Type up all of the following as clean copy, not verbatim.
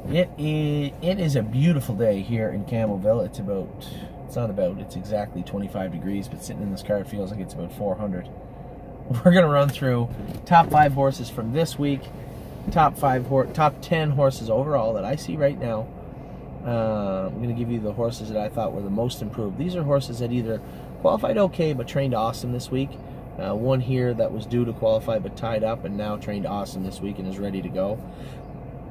It is a beautiful day here in Campbellville. It's exactly 25 degrees, but sitting in this car it feels like it's about 400. We're going to run through top 5 horses from this week, top 10 horses overall that I see right now. I'm going to give you the horses that I thought were the most improved. These are horses that either qualified okay but trained awesome this week. One here that was due to qualify but tied up and now trained awesome this week and is ready to go.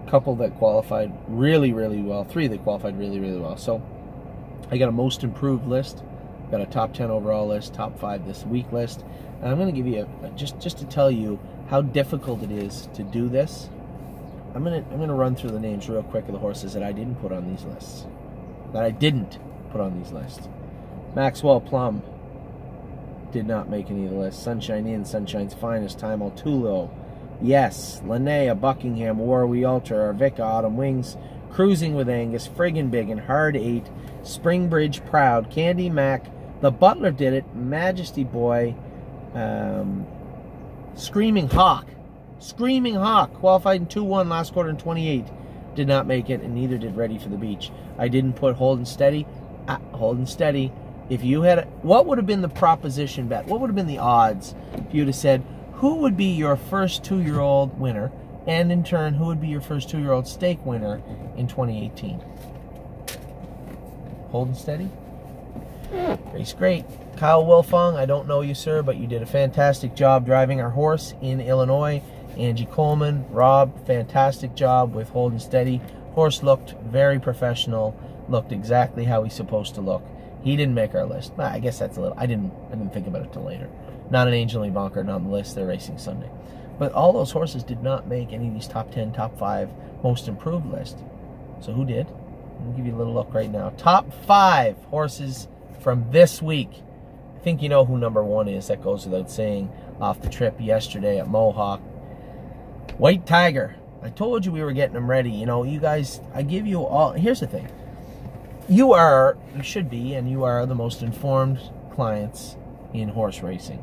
Couple that qualified really, really well. 3 that qualified really, really well. So I got a most improved list. Got a top 10 overall list, top 5 this week list. And I'm going to give you just to tell you how difficult it is to do this. I'm going to run through the names real quick of the horses that I didn't put on these lists. Maxwell Plum did not make any of the lists. Sunshine Inn, Sunshine's Finest, Time Tulo. Yes, Linnea, Buckingham, War We Alter, Arvika, Autumn Wings, Cruising with Angus, Friggin' Big, and Hard 8, Springbridge Proud, Candy Mac, The Butler did it, Majesty Boy, Screaming Hawk, qualified in 2-1 last quarter in 28, did not make it, and neither did Ready for the Beach. I didn't put Hold Steady. If you had, what would have been the proposition bet? What would have been the odds if you'd have said, who would be your first 2-year-old winner, and in turn, who would be your first 2-year-old stake winner in 2018? Hold Steady? Race great. Kyle Wilfong, I don't know you, sir, but you did a fantastic job driving our horse in Illinois. Angie Coleman, Rob, fantastic job with Hold Steady. Horse looked very professional, looked exactly how he's supposed to look. He didn't make our list. I guess that's a little, I didn't think about it till later. Not an Angel Lee Bonker, not on the list. They're racing Sunday. But all those horses did not make any of these top 10, top 5 most improved list. So who did? Let me give you a little look right now. Top 5 horses from this week. I think you know who number 1 is. That goes without saying. Off the trip yesterday at Mohawk. White Tiger. I told you we were getting them ready. You know, you guys, I give you all. Here's the thing. You should be, and you are the most informed clients in horse racing.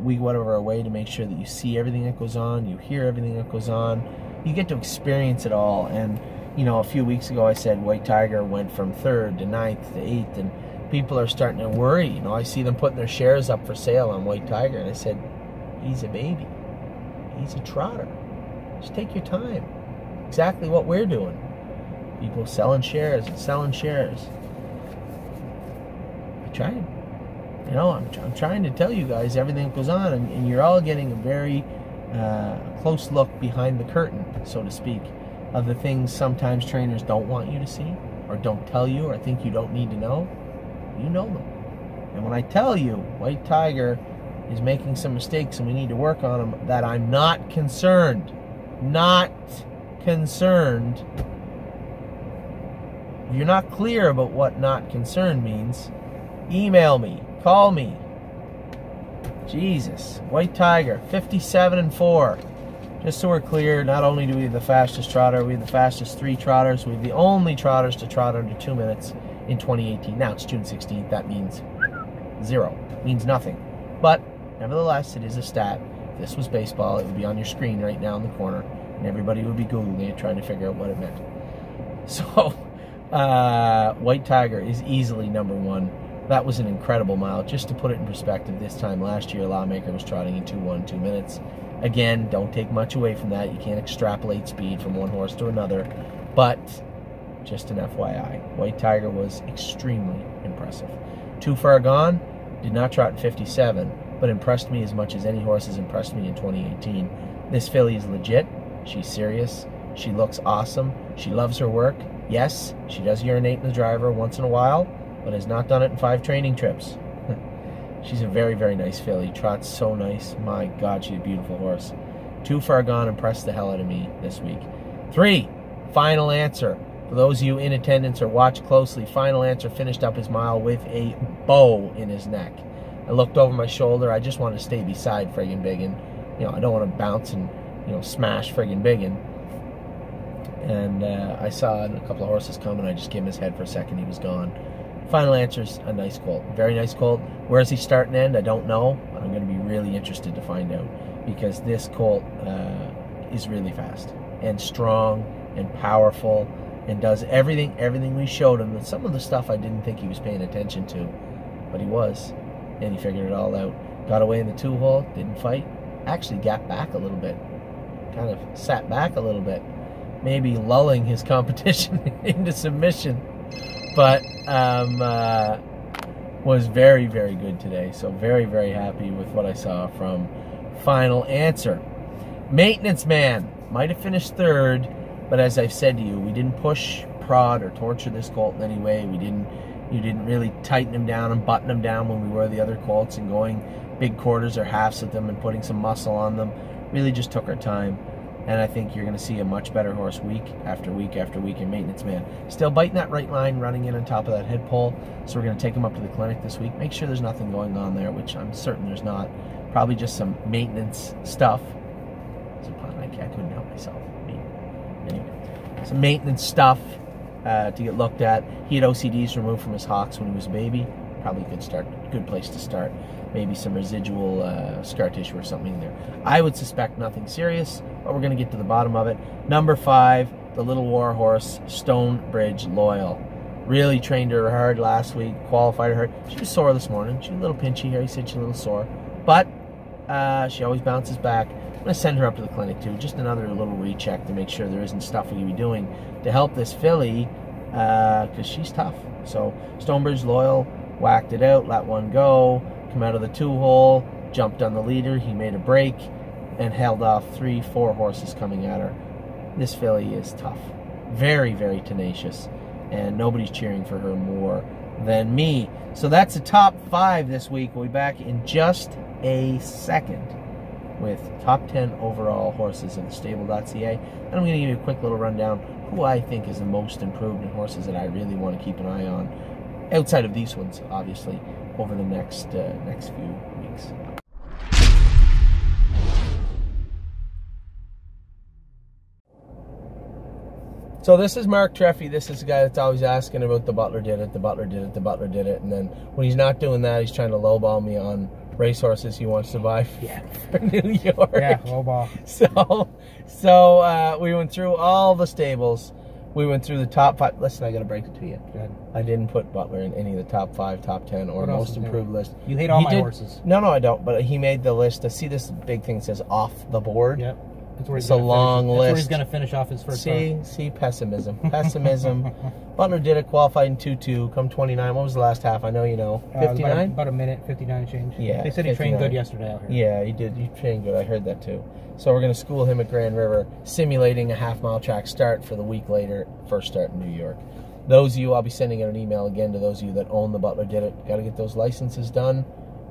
We go out of our way to make sure that you see everything that goes on, you hear everything that goes on, you get to experience it all. And you know, a few weeks ago I said White Tiger went from 3rd to 9th to 8th, and people are starting to worry. You know, I see them putting their shares up for sale on White Tiger, and I said, he's a baby, he's a trotter, just take your time. Exactly what we're doing. People selling shares and selling shares. I tried. You know, I'm trying to tell you guys everything that goes on, and you're all getting a very close look behind the curtain, so to speak, of the things sometimes trainers don't want you to see, or don't tell you, or think you don't need to know. You know them. And when I tell you White Tiger is making some mistakes and we need to work on them, that I'm not concerned. Not concerned. If you're not clear about what not concerned means, email me. Call me. Jesus. White Tiger, 57-4. Just so we're clear, not only do we have the fastest trotter, we have the fastest 3 trotters. We have the only trotters to trot under 2 minutes in 2018. Now it's June 16th. That means 0. It means nothing. But nevertheless, it is a stat. If this was baseball, it would be on your screen right now in the corner, and everybody would be Googling it, trying to figure out what it meant. So, White Tiger is easily number 1. That was an incredible mile. Just to put it in perspective, this time last year, Lawmaker was trotting in 2-1, 2 minutes. Again, don't take much away from that. You can't extrapolate speed from one horse to another. But, just an FYI, White Tiger was extremely impressive. Too Far Gone did not trot in 57, but impressed me as much as any horse has impressed me in 2018. This filly is legit. She's serious. She looks awesome. She loves her work. Yes, she does urinate in the driver once in a while, but has not done it in 5 training trips. She's a very, very nice filly. Trots so nice. My God, she's a beautiful horse. Too Far Gone impressed the hell out of me this week. 3, Final Answer. For those of you in attendance or watch closely, Final Answer finished up his mile with a bow in his neck. I looked over my shoulder. I just wanted to stay beside Friggin' Biggin. You know, I don't want to bounce and, you know, smash Friggin' Biggin. And I saw a couple of horses come, and I just gave him his head for a second. He was gone. Final Answer's a nice colt. Very nice colt. Where does he start and end? I don't know. But I'm going to be really interested to find out, because this colt is really fast and strong and powerful and does everything we showed him. And some of the stuff I didn't think he was paying attention to, but he was. And he figured it all out. Got away in the 2-hole, didn't fight. Actually got back a little bit. Kind of sat back a little bit. Maybe lulling his competition into submission. But was very, very good today. So very, very happy with what I saw from Final Answer. Maintenance Man might have finished 3rd, but as I've said to you, we didn't push, prod, or torture this colt in any way. You didn't really tighten him down and button him down when we were the other colts and going big quarters or halves with them and putting some muscle on them. Really just took our time. And I think you're going to see a much better horse week after week after week in Maintenance Man. Still biting that right line, running in on top of that head pole. So we're going to take him up to the clinic this week. Make sure there's nothing going on there, which I'm certain there's not. Probably just some maintenance stuff. I couldn't help myself. Anyway, some maintenance stuff to get looked at. He had OCDs removed from his hocks when he was a baby. Probably a good place to start. Maybe some residual scar tissue or something in there. I would suspect nothing serious, but we're going to get to the bottom of it. Number 5, the Little War Horse, Stonebridge Loyal. Really trained her hard last week, qualified her. She was sore this morning. She was a little pinchy here. He said she's a little sore. But she always bounces back. I'm going to send her up to the clinic too. Just another little recheck to make sure there isn't stuff we can be doing to help this filly because she's tough. So Stonebridge Loyal whacked it out, let one go, come out of the 2-hole, jumped on the leader. He made a break and held off 3-4 horses coming at her. This filly is tough. Very, very tenacious. And nobody's cheering for her more than me. So that's the top 5 this week. We'll be back in just a second with top 10 overall horses of TheStable.ca. And I'm going to give you a quick little rundown who I think is the most improved in horses that I really want to keep an eye on, outside of these ones, obviously, over the next few weeks. So this is Mark Treffy. This is the guy that's always asking about the Butler did it, the Butler did it, the Butler did it. And then when he's not doing that, he's trying to lowball me on racehorses he wants to buy for New York. Yeah, lowball. So we went through all the stables. We went through the top 5. Listen, I got to break it to you. Good. I didn't put Butler in any of the top 5, top 10, or most improved list. You hate all my horses. No, I don't. But he made the list. I see this big thing that says off the board. Yep. It's a long list. That's where he's going to finish off his first See, pessimism. Pessimism. Butler did it, qualified in 2-2, come 29. What was the last half? I know you know. 59? About a minute, 59 change. Yeah. They said 59. He trained good yesterday out here. Yeah, he did. He trained good. I heard that too. So we're going to school him at Grand River, simulating a half-mile track start for the week later, first start in New York. Those of you, I'll be sending out an email again to those of you that own the Butler did it. Got to get those licenses done.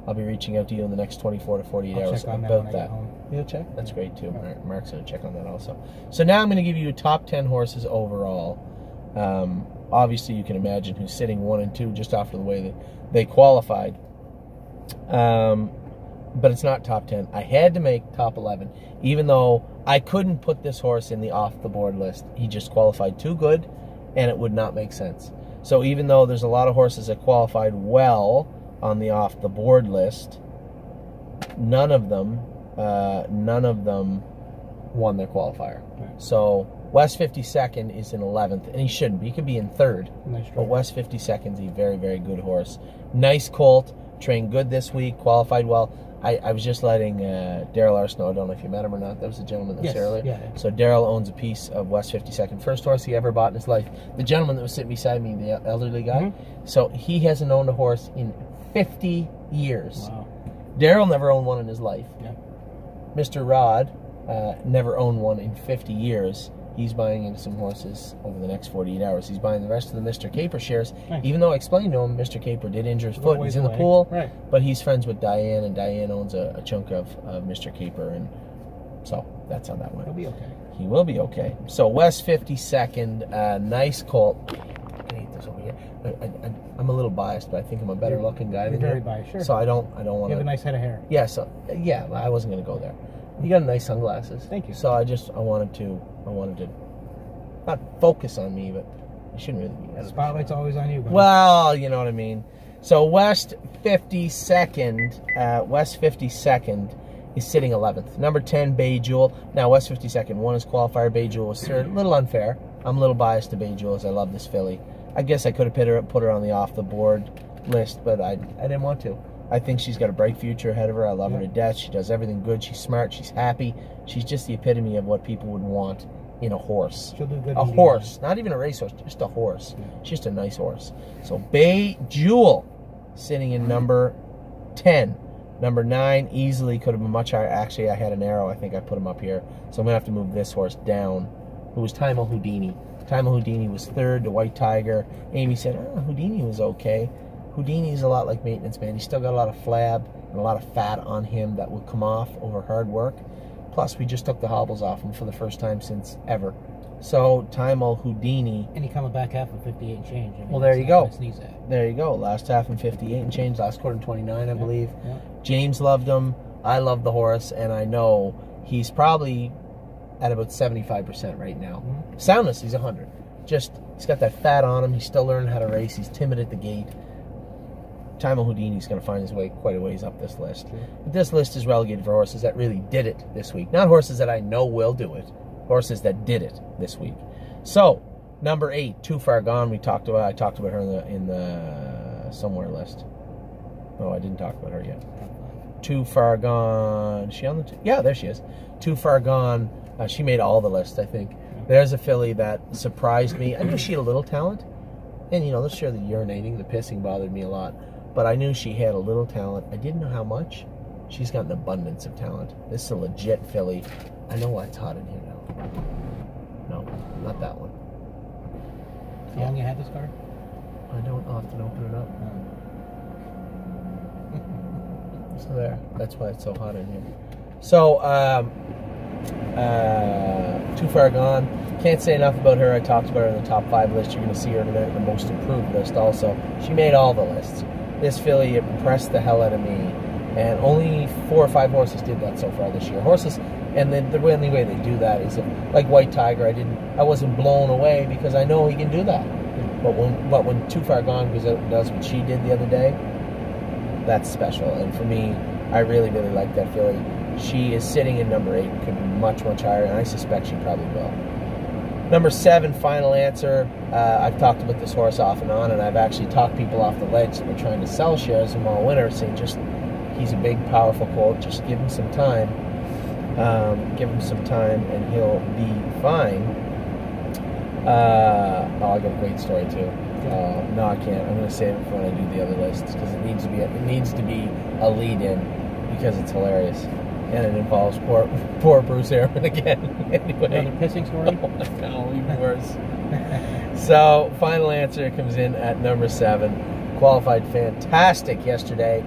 I'll be reaching out to you in the next 24 to 48 hours about that. You'll check? That's great too. Yeah. Mark's going to check on that also. So now I'm going to give you top 10 horses overall. Obviously, you can imagine who's sitting 1 and 2 just after the way that they qualified. But it's not top 10. I had to make top 11, even though I couldn't put this horse in the off-the-board list. He just qualified too good, and it would not make sense. So even though there's a lot of horses that qualified well on the off-the-board list, none of them won their qualifier. Right. So West 52nd is in 11th, and he shouldn't be. He could be in 3rd. Nice. But West 52nd is a very, very good horse. Nice colt, trained good this week, qualified well. I was just letting Daryl Arsenault, I don't know if you met him or not. That was the gentleman that was earlier. Yeah. So Daryl owns a piece of West 52nd. First horse he ever bought in his life. The gentleman that was sitting beside me, the elderly guy. So he hasn't owned a horse in 50 years. Wow. Daryl never owned one in his life. Yeah. Mr. Rod never owned one in 50 years. He's buying into some horses over the next 48 hours. He's buying the rest of the Mr. Caper shares. Nice. Even though I explained to him, Mr. Caper did injure his foot. He's in the pool, right. But he's friends with Diane, and Diane owns a chunk of Mr. Caper, and so that's how that went. He'll be okay. He will be okay. So West 52nd, nice colt. I can eat this over here. I'm a little biased, but I think I'm a better looking guy than you. Very biased, sure. So I don't want to. You have a nice head of hair. Yeah. So yeah, I wasn't going to go there. You got nice sunglasses. Thank you. So I wanted to not focus on me, but you shouldn't really be. The spotlight's always on you, buddy. Well, you know what I mean. So West 52nd is sitting 11th. Number 10, Bay Jewel. Now, West 52nd, won his qualifier. Bay Jewel was third. A little unfair. I'm a little biased to Bay Jewel as I love this filly. I guess I could have put her on the off-the-board list, but I didn't want to. I think she's got a bright future ahead of her. I love her to death. She does everything good. She's smart. She's happy. She's just the epitome of what people would want in a horse. She'll do good. A horse. Not even a racehorse, just a horse. Yeah. She's just a nice horse. So Bay Jewel sitting in number 10. Number 9 easily could have been much higher. Actually, I had an arrow. I think I put him up here. So I'm going to have to move this horse down, who was Time Houdini. Time Houdini was third to White Tiger. Amy said, oh, Houdini was okay. Houdini's a lot like Maintenance Man. He's still got a lot of flab and a lot of fat on him that will come off over hard work. Plus, we just took the hobbles off him for the first time since ever. So, Time Houdini. And he coming back half of 58 and change. I mean, well, there you go. At. There you go. Last half in 58 and change. Last quarter in 29, I believe. Yeah. James loved him. I love the horse. And I know he's probably at about 75% right now. Mm-hmm. Soundness, he's 100. Just, he's got that fat on him. He's still learning how to race. He's timid at the gate. Time Houdini's going to find his way quite a ways up this list. But this list is relegated for horses that really did it this week. Not horses that I know will do it. Horses that did it this week. So, number 8, Too Far Gone. I talked about her in the somewhere list. No, I didn't talk about her yet. Too Far Gone. Is she on the? Yeah, there she is. Too Far Gone. She made all the lists, I think. There's a filly that surprised me. I knew she had a little talent, and you know, this year the urinating, the pissing bothered me a lot. But I knew she had a little talent. I didn't know how much. She's got an abundance of talent. This is a legit filly. I know why it's hot in here now. No, not that one. How long you had this car? I don't often open it up. So there. That's why it's so hot in here. So, Too Far Gone. Can't say enough about her. I talked about her in the top 5 list. You're going to see her in the most improved list also. She made all the lists. This filly impressed the hell out of me, and only 4 or 5 horses did that so far this year. Horses, and then the only way they do that is like White Tiger. I wasn't blown away because I know he can do that. But when Too Far Gone goes out and does what she did the other day, that's special. And for me, I really, really like that filly. She is sitting in number 8, could be much, much higher, and I suspect she probably will. Number 7, Final Answer. I've talked about this horse off and on, and I've actually talked people off the ledge that are trying to sell shares of him all winter, saying just he's a big, powerful colt. Just give him some time. Give him some time, and he'll be fine. Oh, I got a great story too. No, I can't. I'm going to save it for when I do the other lists because it needs to be a lead-in because it's hilarious. And it involves poor Bruce Airman again. Anyway. Another pissing story? Oh, no, even worse. So, Final Answer comes in at number 7. Qualified fantastic yesterday.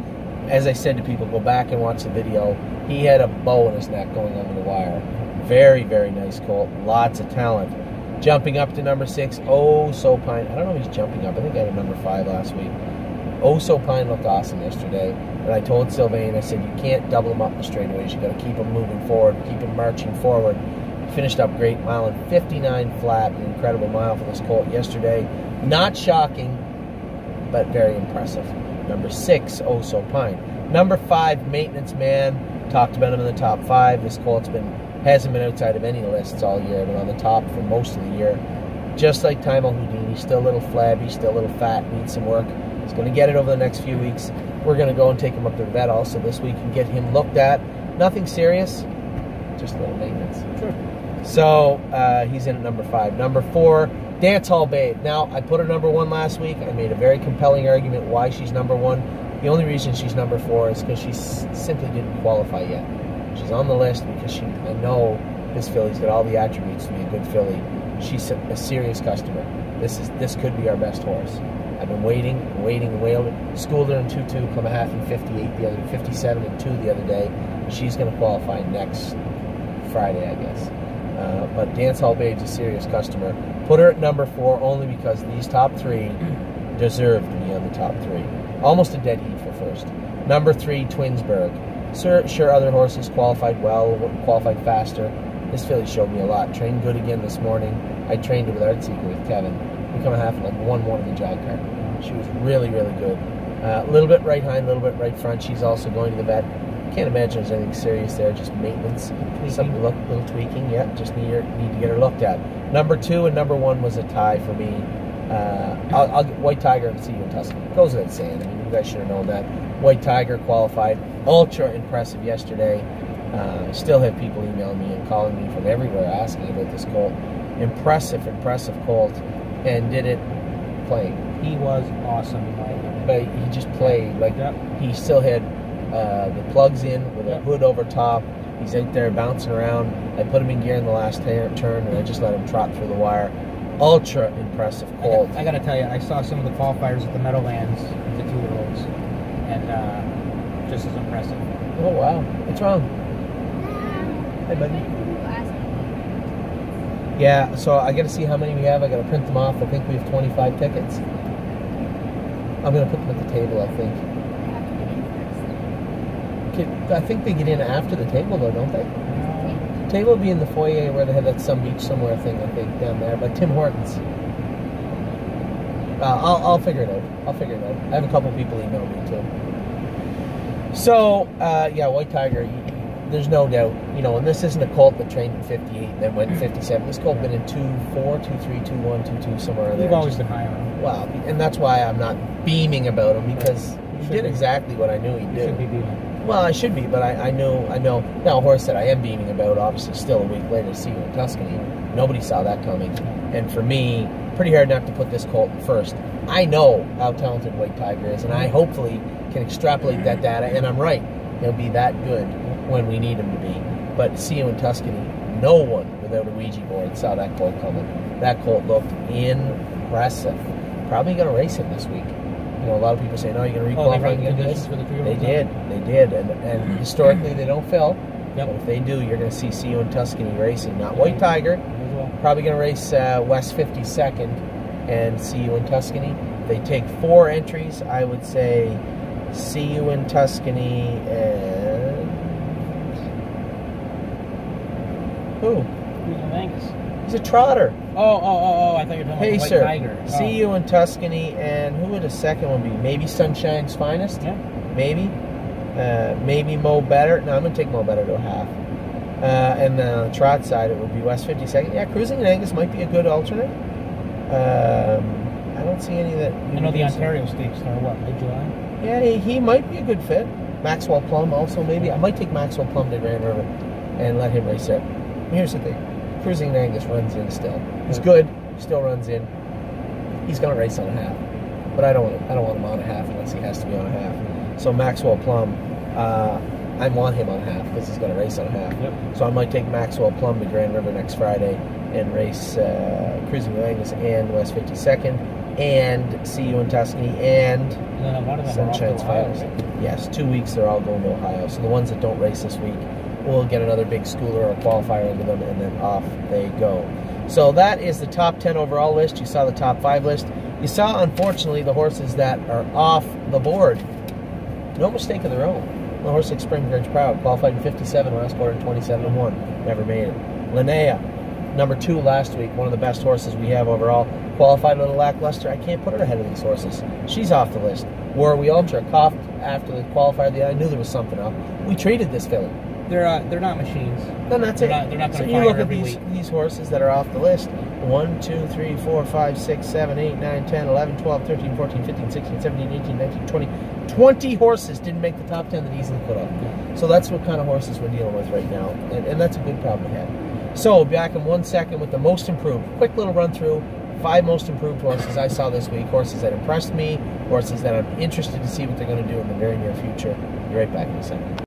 As I said to people, go back and watch the video. He had a bow in his neck going over the wire. Very, very nice colt. Lots of talent. Jumping up to number 6, Oh So Pine. I don't know if he's jumping up. I think I had a number 5 last week. Oh So Pine looked awesome yesterday. And I told Sylvain, I said, you can't double him up the straightaways. You got to keep him moving forward, keep him marching forward. Finished up great, mile and 59 flat, an incredible mile for this colt yesterday. Not shocking, but very impressive. Number 6, Oh So Pine. Number 5, Maintenance Man. Talked about him in the top 5. This colt's hasn't been outside of any lists all year, been on the top for most of the year. Just like Time Houdini, still a little flabby, still a little fat, needs some work. He's going to get it over the next few weeks. We're going to go and take him up to the vet also this week and get him looked at. Nothing serious, just a little maintenance. Sure. So he's in at number 5. Number 4, Dance Hall Babe. Now, I put her number 1 last week. I made a very compelling argument why she's number 1. The only reason she's number 4 is because she simply didn't qualify yet. She's on the list because I know this filly's got all the attributes to be a good filly. She's a serious customer. This could be our best horse. I've been waiting, schooled her in 2-2, come a half in 58 the other, 57 and 2 the other day. She's going to qualify next Friday, I guess. But Dance Hall Babe's a serious customer. Put her at number 4 only because these top 3 deserve to be on the top 3. Almost a dead heat for first. Number 3, Twinsburg. Sure, other horses qualified well, qualified faster. This filly showed me a lot. Trained good again this morning. I trained her with Art Seeker with Kevin. We come a half like 1-1 in the jog cart. She was really, really good. A little bit right hind, a little bit right front. She's also going to the vet. Can't imagine there's anything serious there, just maintenance. Some little tweaking, yeah, just need to get her looked at. Number 2 and number 1 was a tie for me. I'll get White Tiger and See You in Tuscany. Goes without saying. I mean, you guys should have known that. White Tiger qualified. Ultra impressive yesterday. Still have people emailing me and calling me from everywhere asking about this colt. Impressive colt. And did it playing. He was awesome in my opinion. But he just played. Like, he still had the plugs in with a hood over top. He's out there bouncing around. I put him in gear in the last turn, and I just let him trot through the wire. Ultra impressive colt. I gotta tell you, I saw some of the qualifiers at the Meadowlands, the 2-year-olds, and just as impressive. Oh wow, what's wrong? Hey buddy. Yeah, so I gotta see how many we have. I gotta print them off. I think we have 25 tickets. I'm gonna put them at the table, I think. I think they get in after the table though, don't they? Table will be in the foyer where they have that Some Beach Somewhere thing, I think, down there, by Tim Hortons. I'll figure it out. I have a couple people email me too. So, yeah, White Tiger, there's no doubt, you know, and this isn't a colt that trained in 58 and then went in 57. This colt been in 2-4, 2-3, 2-1, 2-2, somewhere in there. You've always been high on him. Wow, and that's why I'm not beaming about him, because he did exactly what I knew he'd do. You should be beaming. Well, I should be, but I know. Now, a horse that I am beaming about, obviously, still a week later, See You in Tuscany. Nobody saw that coming. And for me, pretty hard not to put this colt first. I know how talented White Tiger is, and I hopefully can extrapolate that data, and I'm right. He'll be that good when we need him to be. But See You in Tuscany, no one without a Ouija board saw that colt coming. That colt looked impressive. Probably going to race him this week. You know, a lot of people say, no, you're going to requalify and do this. They did. And historically, they don't fill. But if they do, you're going to See You in Tuscany racing. Not White Tiger. Probably going to race West 52nd and See You in Tuscany. If they take 4 entries, I would say See You in Tuscany and... Who? He's a trotter. Oh, I thought you were talking about White Tiger. See You in Tuscany, and who would the second one be? Maybe Sunshine's Finest? Yeah. Maybe. Maybe Mo Better. No, I'm going to take Mo Better to a half. And the trot side, it would be West 52nd. Yeah, Cruising in Angus might be a good alternate. I don't see any that... I know the Ontario Stakes start, what, mid-July? Yeah, he might be a good fit. Maxwell Plum also, maybe. I might take Maxwell Plum to Grand River and let him race it. Here's the thing. Cruising in Angus runs in still. He's good. Still runs in. He's going to race on a half. But I don't want him on a half unless he has to be on a half. So Maxwell Plum, I want him on a half because he's going to race on a half. Yep. So I might take Maxwell Plum to Grand River next Friday and race Cruising in Angus and West 52nd and See You in Tuscany and Sunshine's Finest. Yes, 2 weeks they're all going to Ohio. So the ones that don't race this week, we'll get another big schooler or qualifier into them, and then off they go. So that is the top 10 overall list. You saw the top 5 list. You saw, unfortunately, the horses that are off the board. No mistake of their own. The horse like Spring Bridge Proud, qualified in 57 last quarter, 27-1. Never made it. Linnea, number 2 last week, one of the best horses we have overall. Qualified a little lackluster. I can't put her ahead of these horses. She's off the list. Warwi Ultra coughed after the qualifier. I knew there was something up. We treated this filly. They're not machines. Then that's They're not so going to you look at every week. these horses that are off the list. 1, 2, 3, 4, 5, 6, 7, 8, 9, 10, 11, 12, 13, 14, 15, 16, 17, 18, 19, 20. 20 horses didn't make the top 10 that easily could have. So that's what kind of horses we're dealing with right now. And that's a good problem to have. So back in 1 second with the most improved. Quick little run through. 5 most improved horses I saw this week. Horses that impressed me. Horses that I'm interested to see what they're going to do in the very near future. Be right back in a second.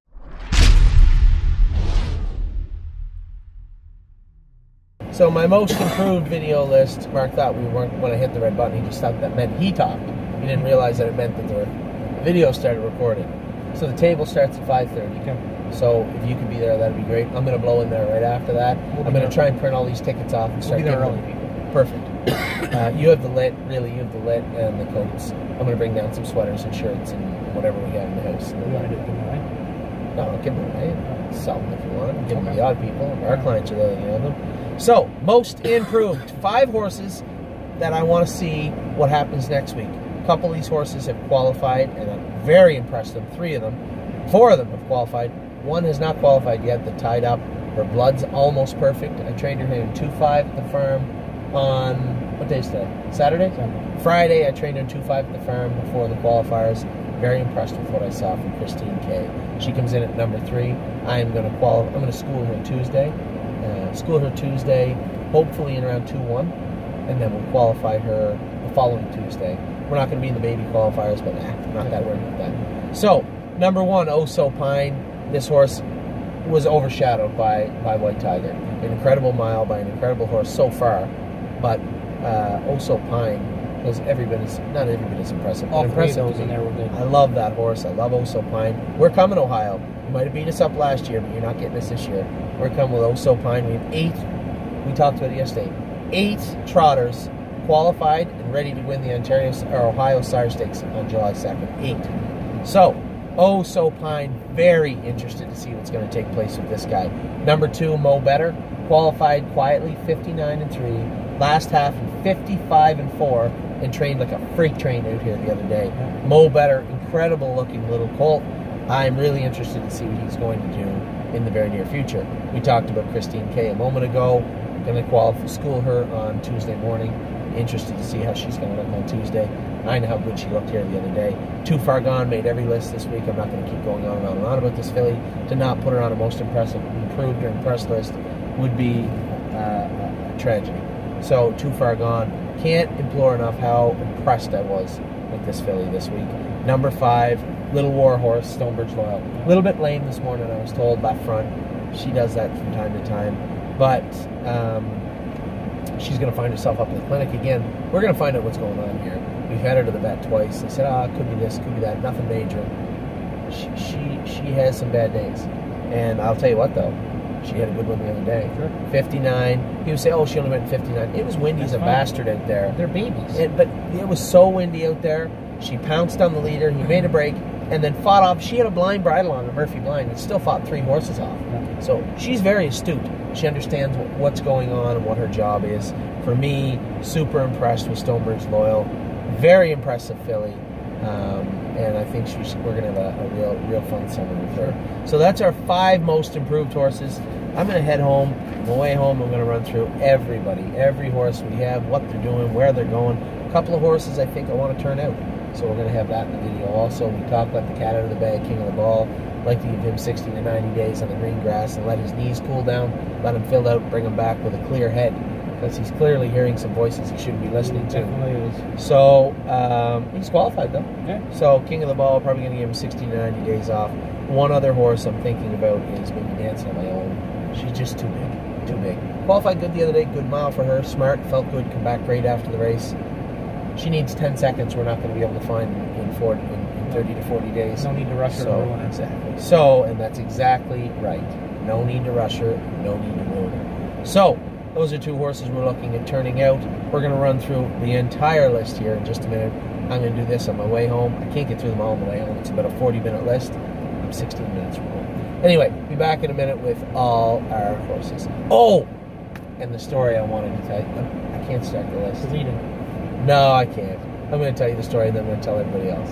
So my most improved video list, Mark thought we weren't, when I hit the red button, he just thought that meant he talked. He didn't realize that it meant that the video started recording. So the table starts at 5:30. Okay. So if you could be there, that'd be great. I'm going to blow in there right after that. I'm going to try and print all these tickets off and start We'll be there giving early. them. Perfect. You have the lit, really, you have the lit and the coats. I'm going to bring down some sweaters and shirts and whatever we have in the house. You want to do it? No, I'll give them away. Sell them if you want. Give them to the odd people. Our clients are really going to have them. So, most improved. 5 horses that I want to see what happens next week. A couple of these horses have qualified, and I'm very impressed with them. 3 of them. 4 of them have qualified. 1 has not qualified yet, that tied up. Her blood's almost perfect. I trained her in 2.5 at the firm on, what day is today? Saturday? Friday, I trained her in 2.5 at the firm before the qualifiers. Very impressed with what I saw from Christine K. She comes in at number 3. I'm going to school her Tuesday. Hopefully in around 2-1, and then we'll qualify her the following Tuesday. We're not going to be in the baby qualifiers, but not that worried about that. So, number 1, Oh So Pine. This horse was overshadowed by White Tiger. An incredible mile by an incredible horse so far, but Oh So Pine was not every bit as impressive. All 3 of impressive those in there were good. I love that horse. I love Oh So Pine. We're coming, Ohio. You might have beat us up last year, but you're not getting us this year. We're coming with Oh So Pine. We have 8. We talked about it yesterday. 8 trotters qualified and ready to win the Ohio Sire Stakes on July 2nd. 8. So, Oh So Pine, very interested to see what's going to take place with this guy. Number 2, Mo Better, qualified quietly, 59-3. Last half, 55-4, and trained like a freight train out here the other day. Mo Better, incredible looking little colt. I'm really interested to see what he's going to do in the very near future. We talked about Christine K a moment ago. Going to school her on Tuesday morning. Interested to see how she's going to look on Tuesday. I know how good she looked here the other day. Too Far Gone made every list this week. I'm not going to keep going on and on and on about this filly. To not put her on a most impressive, improved or impressed list would be a tragedy. So Too Far Gone. Can't implore enough how impressed I was with this filly this week. Number 5, Little War Horse, Stonebridge Loyal. A little bit lame this morning, I was told, left front. She does that from time to time. But she's going to find herself up in the clinic again. We're going to find out what's going on here. We've had her to the vet twice. They said, it could be this, could be that, nothing major. She has some bad days. And I'll tell you what, though, she had a good one the other day. Sure. 59. People say, she only went 59. It was windy as a bastard out there. They're babies. But it was so windy out there. She pounced on the leader. He made a break and then fought off. She had a blind bridle on, a Murphy blind, and still fought 3 horses off. Yeah. So she's very astute. She understands what's going on and what her job is. For me, super impressed with Stonebridge Loyal. Very impressive filly. And I think we're going to have a real fun summer with her. So that's our 5 most improved horses. I'm going to head home. On the way home, I'm going to run through everybody, every horse we have, what they're doing, where they're going. A couple of horses I think I want to turn out. So we're going to have that in the video also. We talk about the cat out of the bag, King of the Ball. Like to give him 60 to 90 days on the green grass and let his knees cool down, let him fill out, bring him back with a clear head. Because he's clearly hearing some voices he shouldn't be listening to. Definitely is. So, he's qualified though. Yeah. So, King of the Ball, probably going to give him 60 to 90 days off. One other horse I'm thinking about is maybe Dancing on My Own. She's just too big. Too big. Qualified good the other day. Good mile for her. Smart. Felt good. Come back great after the race. She needs 10 seconds we're not going to be able to find in 30 to 40 days. No need to rush her. So, exactly. So, and that's exactly right. No need to rush her. No need to ruin her. So, those are 2 horses we're looking at turning out. We're going to run through the entire list here in just a minute. I'm going to do this on my way home. I can't get through them all on the way home. It's about a 40-minute list. I'm 16 minutes from home. Anyway, be back in a minute with all our horses. Oh! And the story I wanted to tell you. I can't start the list. Read it. No, I can't. I'm going to tell you the story and then I'm going to tell everybody else.